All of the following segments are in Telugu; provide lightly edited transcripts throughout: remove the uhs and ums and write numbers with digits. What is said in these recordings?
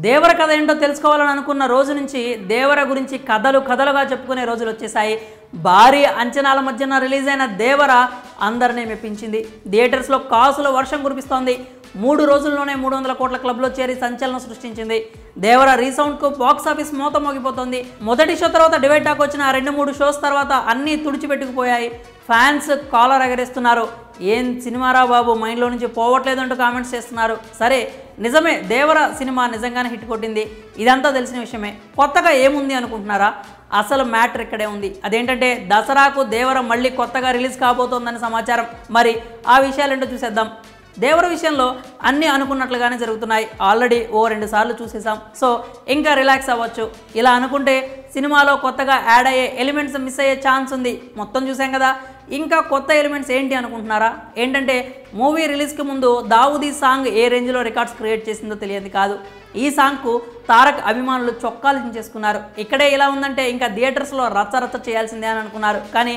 దేవర కథ ఏంటో తెలుసుకోవాలని అనుకున్న రోజు నుంచి దేవర గురించి కథలు కథలుగా చెప్పుకునే రోజులు వచ్చేసాయి. భారీ అంచనాల మధ్యన రిలీజ్ అయిన దేవర అందరినీ మెప్పించింది. థియేటర్స్లో కాసుల వర్షం కురిపిస్తోంది. 3 రోజుల్లోనే 300 కోట్ల క్లబ్లో చేరి సంచలనం సృష్టించింది. దేవర రీసౌండ్కు బాక్సాఫీస్ మోత మోగిపోతుంది. మొదటి షో తర్వాత డివైడ్ టాక్ వచ్చిన 2-3 షోస్ తర్వాత అన్నీ తుడిచిపెట్టుకుపోయాయి. Fans caller ఎగరేస్తున్నారు. ఏం సినిమారా బాబు, మైండ్లో నుంచి పోవట్లేదంటూ కామెంట్స్ చేస్తున్నారు. సరే, నిజమే, దేవర సినిమా నిజంగానే హిట్ కొట్టింది. ఇదంతా తెలిసిన విషయమే. కొత్తగా ఏముంది అనుకుంటున్నారా? అసలు మ్యాటర్ ఇక్కడే ఉంది. అదేంటంటే దసరాకు దేవర మళ్ళీ కొత్తగా రిలీజ్ కాబోతోందని సమాచారం. మరి ఆ విషయాలేంటో చూసేద్దాం. దేవర విషయంలో అన్నీ అనుకున్నట్లుగానే జరుగుతున్నాయి. ఆల్రెడీ 2 సార్లు చూసేసాం. సో ఇంకా రిలాక్స్ అవ్వచ్చు. ఇలా అనుకుంటే సినిమాలో కొత్తగా యాడ్ అయ్యే ఎలిమెంట్స్ మిస్ అయ్యే ఛాన్స్ ఉంది. మొత్తం చూసాం కదా, ఇంకా కొత్త ఎలిమెంట్స్ ఏంటి అనుకుంటున్నారా? ఏంటంటే మూవీ రిలీజ్కి ముందు దావుదీ సాంగ్ ఏ రేంజ్లో రికార్డ్స్ క్రియేట్ చేసిందో తెలియదు కాదు. ఈ సాంగ్కు తారక్ అభిమానులు చొక్కాలు చించేసుకున్నారు. ఇక్కడే ఇలా ఉందంటే ఇంకా థియేటర్స్లో రచ్చరచ్చ చేయాల్సిందే అని అనుకున్నారు. కానీ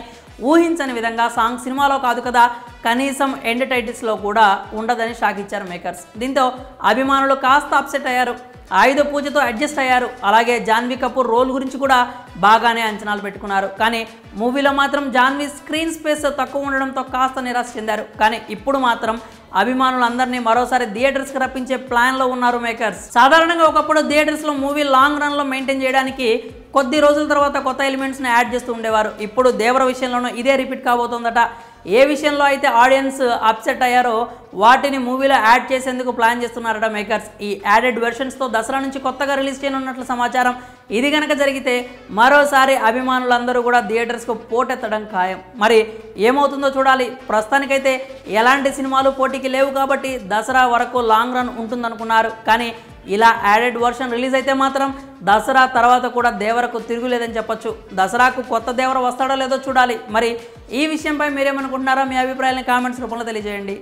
ఊహించని విధంగా సాంగ్ సినిమాలో కాదు కదా, కనీసం ఎండ్ టైటిల్స్లో కూడా ఉండదని షాక్ ఇచ్చారు మేకర్స్. దీంతో అభిమానులు కాస్త అప్సెట్ అయ్యారు. ఆయుధ పూజతో అడ్జస్ట్ అయ్యారు. అలాగే జాన్వీ కపూర్ రోల్ గురించి కూడా బాగానే అంచనాలు పెట్టుకున్నారు. కానీ మూవీలో మాత్రం జాన్వీ స్క్రీన్ స్పేస్ తక్కువ ఉండడంతో కాస్త నిరాశ చెందారు. కానీ ఇప్పుడు మాత్రం అభిమానులందరినీ మరోసారి థియేటర్స్కి రప్పించే ప్లాన్లో ఉన్నారు మేకర్స్. సాధారణంగా ఒకప్పుడు థియేటర్స్లో మూవీ లాంగ్ రన్లో మెయింటైన్ చేయడానికి కొద్ది రోజుల తర్వాత కొత్త ఎలిమెంట్స్ని యాడ్ చేస్తూ ఉండేవారు. ఇప్పుడు దేవర విషయంలోనూ ఇదే రిపీట్ కాబోతోందట. ఏ విషయంలో అయితే ఆడియన్స్ అప్సెట్ అయ్యారో వాటిని మూవీలో యాడ్ చేసేందుకు ప్లాన్ చేస్తున్నారట మేకర్స్. ఈ యాడెడ్ వెర్షన్స్తో దసరా నుంచి కొత్తగా రిలీజ్ చేయనున్నట్లు సమాచారం. ఇది కనుక జరిగితే మరోసారి అభిమానులందరూ కూడా థియేటర్స్కు పోటెత్తడం ఖాయం. మరి ఏమవుతుందో చూడాలి. ప్రస్తుతానికైతే ఎలాంటి సినిమాలు పోటీకి లేవు కాబట్టి దసరా వరకు లాంగ్ రన్ ఉంటుందనుకున్నారు. కానీ ఇలా యాడెడ్ వర్షన్ రిలీజ్ అయితే మాత్రం దసరా తర్వాత కూడా దేవరకు తిరుగులేదని చెప్పొచ్చు. దసరాకు కొత్త దేవర వస్తాడో లేదో చూడాలి. మరి ఈ విషయంపై మీరేమనుకుంటున్నారో మీ అభిప్రాయాలను కామెంట్స్ రూపంలో తెలియజేయండి.